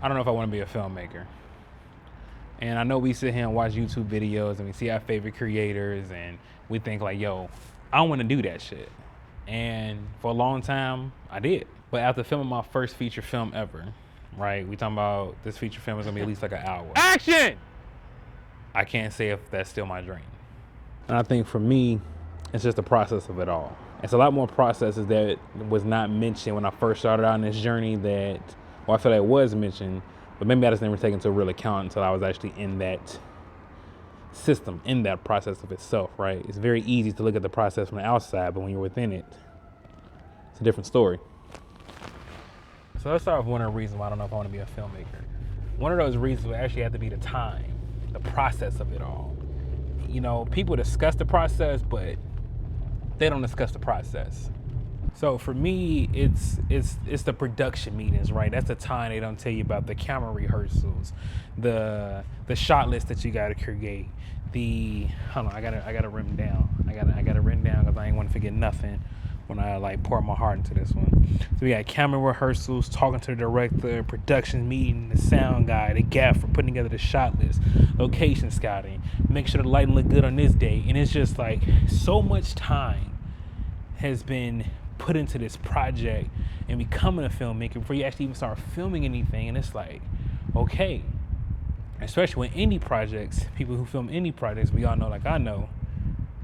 I don't know if I want to be a filmmaker. And I know we sit here and watch YouTube videos and we see our favorite creators and we think like, yo, I want to do that shit. And for a long time, I did. But after filming my first feature film ever, right? We talking about this feature film is gonna be at least like an hour. Action! I can't say if that's still my dream. And I think for me, it's just the process of it all. It's a lot more processes that was not mentioned when I first started out on this journey that, well, I feel like it was mentioned, but maybe I just never taken into real account until I was actually in that system, in that process of itself, right? It's very easy to look at the process from the outside, but when you're within it, it's a different story. So let's start with one of the reasons why I don't know if I want to be a filmmaker. One of those reasons would actually have to be the time, the process of it all. You know, people discuss the process, but they don't discuss the process. So for me, it's the production meetings, right? That's the time they don't tell you about, the camera rehearsals, the shot list that you got to create. Hold on, I gotta write them down. I gotta written down because I ain't want to forget nothing when I like pour my heart into this one. So we got camera rehearsals, talking to the director, production meeting, the sound guy, the gaffer, putting together the shot list, location scouting, make sure the lighting look good on this day. And it's just like so much time has been put into this project and becoming a filmmaker before you actually even start filming anything. And it's like, okay, especially with indie projects, people who film indie projects, we all know, like I know,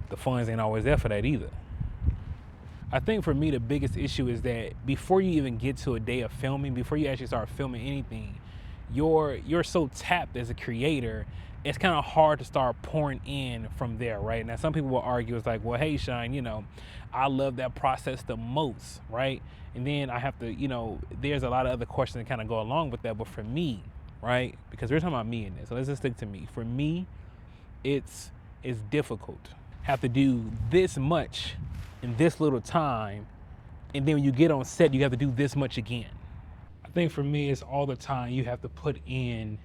the funds ain't always there for that either. I think for me, the biggest issue is that before you even get to a day of filming, before you actually start filming anything, you're so tapped as a creator, it's kind of hard to start pouring in from there, right? Now, some people will argue, it's like, well, hey, Shine, you know, I love that process the most, right? And then I have to, you know, there's a lot of other questions that kind of go along with that. But for me, right, because we're talking about me in this, so let's just stick to me. For me, it's difficult. Have to do this much in this little time, and then when you get on set, you have to do this much again. I think for me, it's all the time you have to put in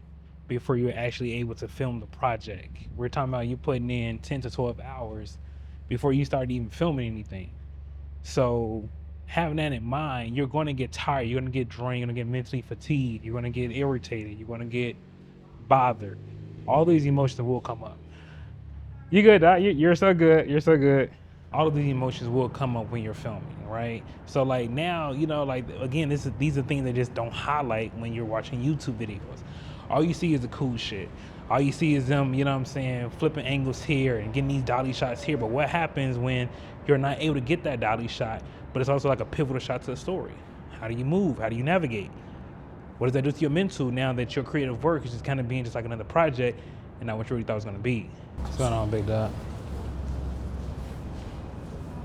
before you're actually able to film the project. We're talking about you putting in 10 to 12 hours before you start even filming anything. So having that in mind, you're going to get tired, you're going to get drained, you're going to get mentally fatigued, you're going to get irritated, you're going to get bothered. All these emotions will come up. You good, Doc? You're so good. You're so good. All of these emotions will come up when you're filming, right? So like now, you know, like again, these are things that just don't highlight when you're watching YouTube videos. All you see is the cool shit. All you see is them, you know what I'm saying, flipping angles here and getting these dolly shots here. But what happens when you're not able to get that dolly shot, but it's also like a pivotal shot to the story? How do you move? How do you navigate? What does that do to your mental now that your creative work is just kind of being just like another project and not what you really thought it was going to be? What's going on, Big Dog?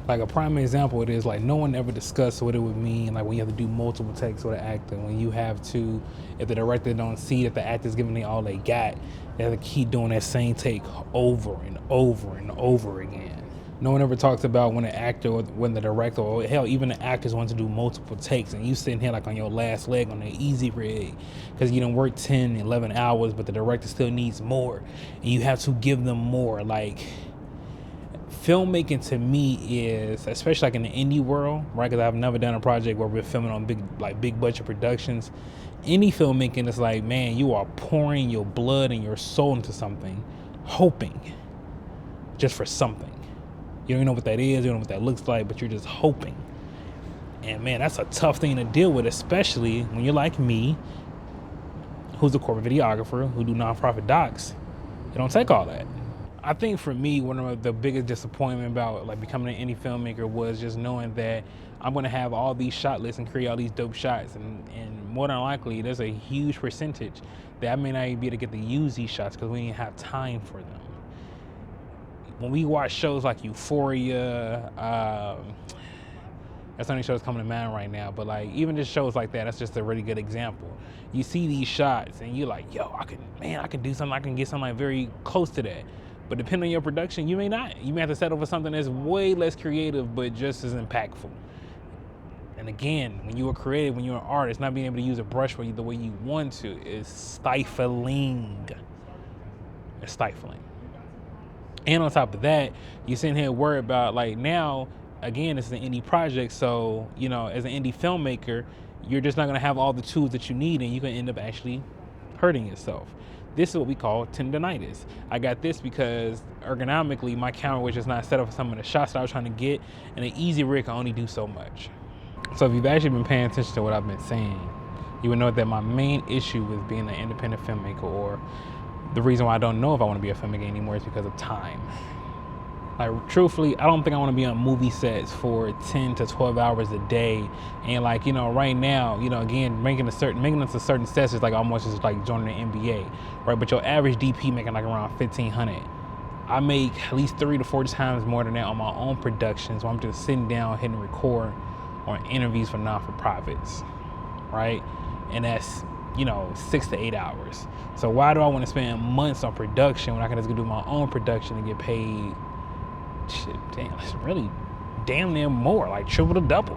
Like a prime example, it is like no one ever discussed what it would mean, like when you have to do multiple takes with an actor, when you have to, if the director don't see that the actor's giving it all they got, they have to keep doing that same take over and over and over again. No one ever talks about when an actor or when the director or hell, even the actors want to do multiple takes and you sitting here like on your last leg on the easy rig because you done work 10, 11 hours, but the director still needs more and you have to give them more. Like, filmmaking to me is, especially like in the indie world, right? Because I've never done a project where we're filming on big budget productions. Indie filmmaking is like, man, you are pouring your blood and your soul into something, hoping just for something. You don't even know what that is, you don't know what that looks like, but you're just hoping. And man, that's a tough thing to deal with, especially when you're like me, who's a corporate videographer, who do nonprofit docs. It don't take all that. I think for me, one of the biggest disappointment about like becoming an indie filmmaker was just knowing that I'm gonna have all these shot lists and create all these dope shots, and more than likely, there's a huge percentage that I may not even be able to get to use these shots because we didn't have time for them. When we watch shows like Euphoria, that's the only shows coming to mind right now, but like even just shows like that, that's just a really good example. You see these shots and you're like, yo, I can do something, I can get something like very close to that. But depending on your production, you may not. You may have to settle for something that's way less creative, but just as impactful. And again, when you are creative, when you're an artist, not being able to use a brush the way you want to is stifling. It's stifling. And on top of that, you're sitting here worried about like now, again, this is an indie project. So, you know, as an indie filmmaker, you're just not gonna have all the tools that you need, and you can end up actually hurting yourself. This is what we call tendonitis. I got this because ergonomically my camera was just not set up for some of the shots that I was trying to get, and an easy rig can only do so much. So if you've actually been paying attention to what I've been saying, you would know that my main issue with being an independent filmmaker, or the reason why I don't know if I want to be a filmmaker anymore, is because of time. Like, truthfully, I don't think I want to be on movie sets for 10 to 12 hours a day. And like, right now, again, making it to certain sets is like almost just like joining the NBA, right? But your average DP making like around 1,500. I make at least 3 to 4 times more than that on my own productions, where I'm just sitting down, hitting record on interviews for non-for-profits, right? And that's 6 to 8 hours. So why do I want to spend months on production when I can just go do my own production and get paid? Shit, damn, it's really damn near more, like triple to double.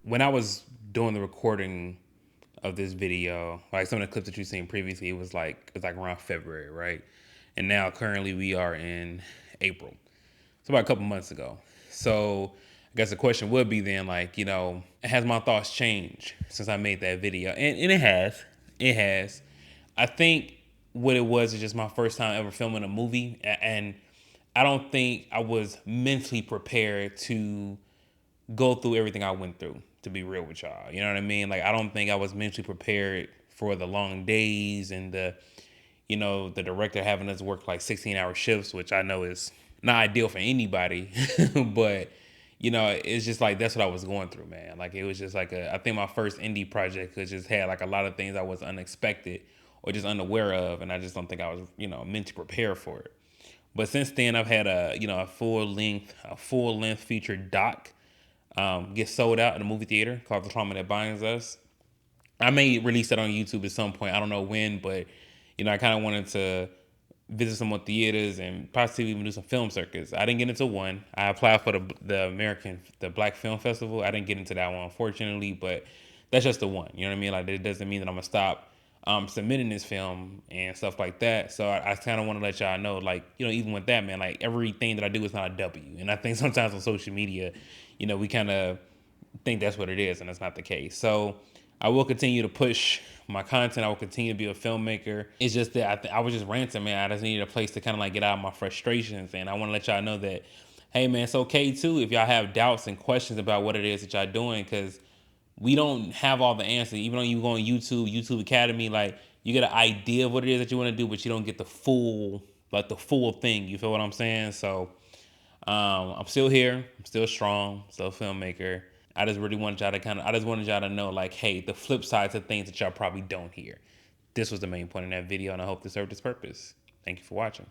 When I was doing the recording of this video, like some of the clips that you've seen previously, it was like around February, right? And now currently we are in April. So about a couple months ago. So I guess the question would be then, like, has my thoughts changed since I made that video? And it has. It has. I think what it was is just my first time ever filming a movie, and I don't think I was mentally prepared to go through everything I went through, to be real with y'all. You know what I mean? Like, I don't think I was mentally prepared for the long days and the director having us work like 16-hour shifts, which I know is not ideal for anybody, but it's just like, that's what I was going through, man. Like, it was just like I think my first indie project just had like a lot of things I was unexpected or just unaware of, and I just don't think I was, mentally prepared for it. But since then, I've had a full length feature doc get sold out in a movie theater called The Trauma That Binds Us. I may release that on YouTube at some point. I don't know when, but I kind of wanted to visit some more theaters and possibly even do some film circuits. I didn't get into one. I applied for the Black Film Festival. I didn't get into that one, unfortunately, but that's just the one. You know what I mean? Like, it doesn't mean that I'm gonna stop submitting this film and stuff like that. So I kind of want to let y'all know, like, even with that, man, like, everything that I do is not a W. And I think sometimes on social media, we kind of think that's what it is, and that's not the case. So I will continue to push my content. I will continue to be a filmmaker. It's just that I was just ranting, man. I just needed a place to kind of like get out of my frustrations. And I want to let y'all know that, hey, man, it's okay too if y'all have doubts and questions about what it is that y'all doing, because we don't have all the answers. Even though you go on YouTube Academy, like, you get an idea of what it is that you want to do, but you don't get the full thing. You feel what I'm saying? So I'm still here. I'm still strong. Still a filmmaker. I just wanted y'all to know, like, hey, the flip side to things that y'all probably don't hear. This was the main point in that video, and I hope this served its purpose. Thank you for watching.